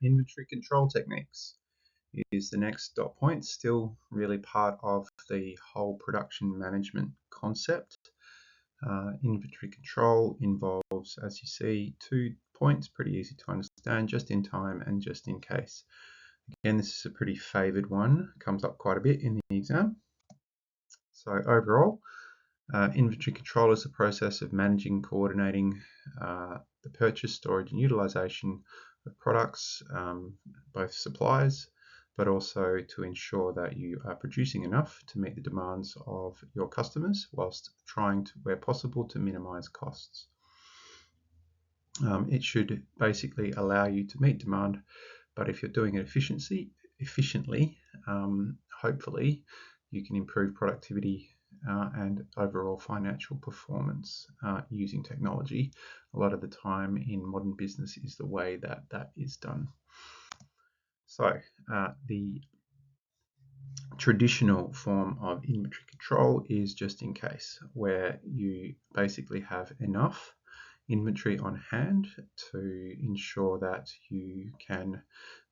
Inventory control techniques is the next dot point, still really part of the whole production management concept. Inventory control involves, as you see, 2 points, pretty easy to understand: just in time and just in case. Again, this is a pretty favoured one, comes up quite a bit in the exam. So overall, inventory control is the process of managing, coordinating the purchase, storage and utilisation of products, both supplies, but also to ensure that you are producing enough to meet the demands of your customers whilst trying to, where possible, to minimise costs. It should basically allow you to meet demand, but if you're doing it efficiently, hopefully you can improve productivity and overall financial performance using technology. A lot of the time in modern business is the way that that is done. So the traditional form of inventory control is just in case, where you basically have enough inventory on hand to ensure that you can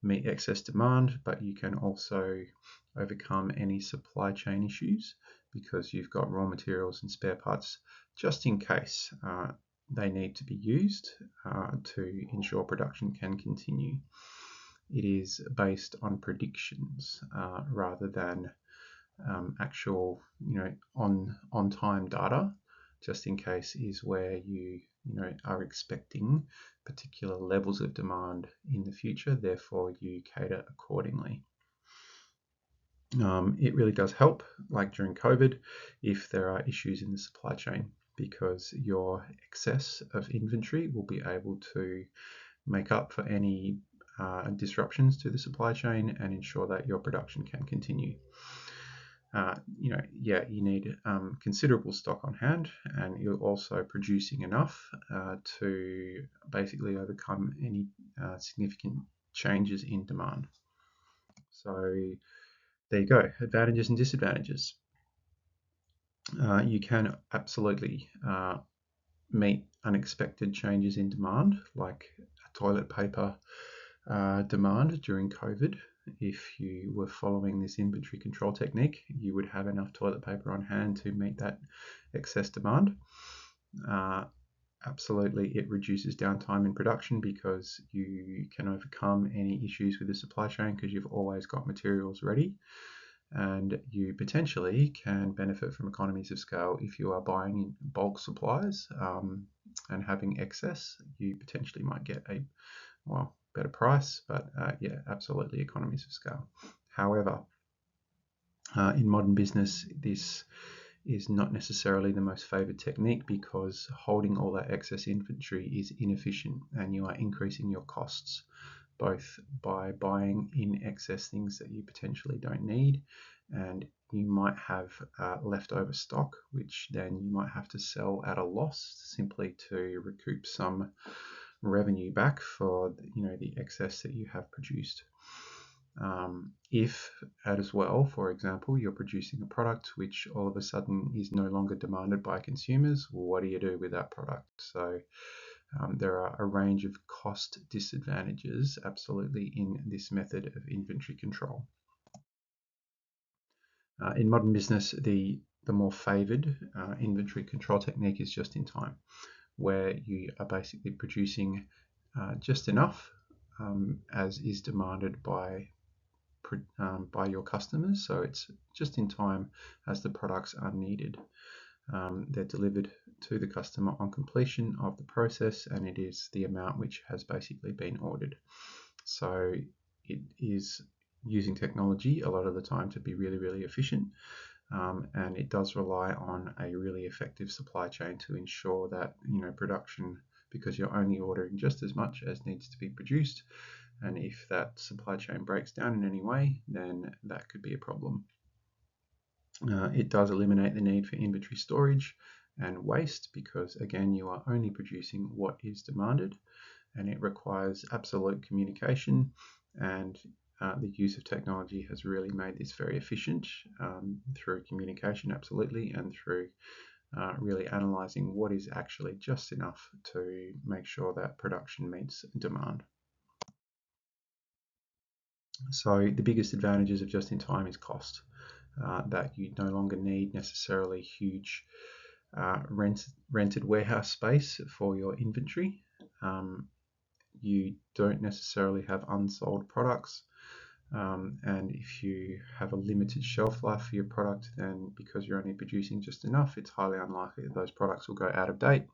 meet excess demand, but you can also overcome any supply chain issues because you've got raw materials and spare parts just in case they need to be used to ensure production can continue. It is based on predictions rather than actual, on-time data. Just in case is where you are expecting particular levels of demand in the future, therefore you cater accordingly. It really does help, like during COVID, if there are issues in the supply chain, because your excess of inventory will be able to make up for any disruptions to the supply chain and ensure that your production can continue. You need considerable stock on hand, and you're also producing enough to basically overcome any significant changes in demand. So there you go, advantages and disadvantages. You can absolutely meet unexpected changes in demand, like toilet paper demand during COVID. If you were following this inventory control technique, you would have enough toilet paper on hand to meet that excess demand. Absolutely, it reduces downtime in production because you can overcome any issues with the supply chain because you've always got materials ready, and you potentially can benefit from economies of scale if you are buying in bulk supplies and having excess. You potentially might get a better price, but absolutely economies of scale. However, in modern business, this is not necessarily the most favored technique because holding all that excess inventory is inefficient and you are increasing your costs, both by buying in excess things that you potentially don't need, and you might have leftover stock, which then you might have to sell at a loss simply to recoup some revenue back for the excess that you have produced. If as well, for example, you're producing a product which all of a sudden is no longer demanded by consumers, well, what do you do with that product? So there are a range of cost disadvantages absolutely in this method of inventory control. In modern business, the more favoured inventory control technique is just in time, where you are basically producing just enough as is demanded by your customers. So it's just in time as the products are needed. They're delivered to the customer on completion of the process, and it is the amount which has basically been ordered. So it is using technology a lot of the time to be really, really efficient. And it does rely on a really effective supply chain to ensure that production, because you're only ordering just as much as needs to be produced, and if that supply chain breaks down in any way, then that could be a problem. It does eliminate the need for inventory storage and waste because, again, you are only producing what is demanded, and it requires absolute communication, and the use of technology has really made this very efficient through communication, absolutely, and through really analysing what is actually just enough to make sure that production meets demand. So the biggest advantages of just-in-time is cost, that you no longer need necessarily huge rented warehouse space for your inventory. You don't necessarily have unsold products. And if you have a limited shelf life for your product, then because you're only producing just enough, it's highly unlikely that those products will go out of date.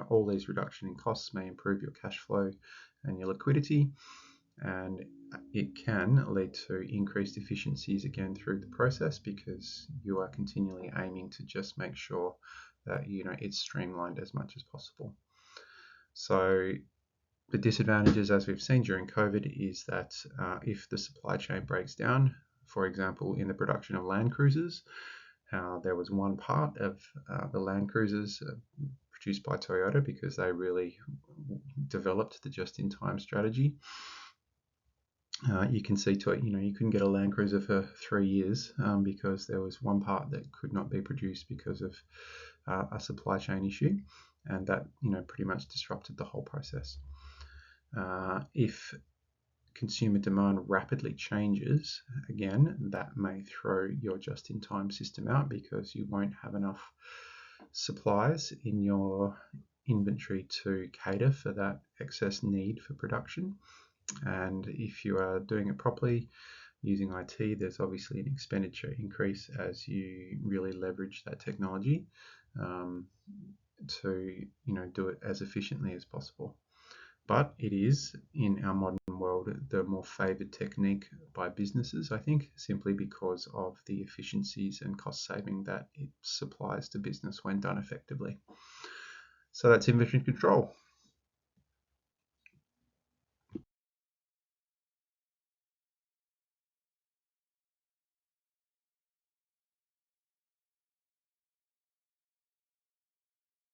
All these reduction in costs may improve your cash flow and your liquidity, and it can lead to increased efficiencies again through the process because you are continually aiming to just make sure that it's streamlined as much as possible. So the disadvantages, as we've seen during COVID, is that if the supply chain breaks down, for example, in the production of Land Cruisers, there was one part of the Land Cruisers produced by Toyota because they really developed the just-in-time strategy. You can see you couldn't get a Land Cruiser for 3 years because there was one part that could not be produced because of a supply chain issue, and that pretty much disrupted the whole process. If consumer demand rapidly changes, again, that may throw your just-in-time system out because you won't have enough supplies in your inventory to cater for that excess need for production. And if you are doing it properly using IT, there's obviously an expenditure increase as you really leverage that technology to do it as efficiently as possible. But it is, in our modern world, the more favoured technique by businesses, I think, simply because of the efficiencies and cost saving that it supplies to business when done effectively. So that's inventory control.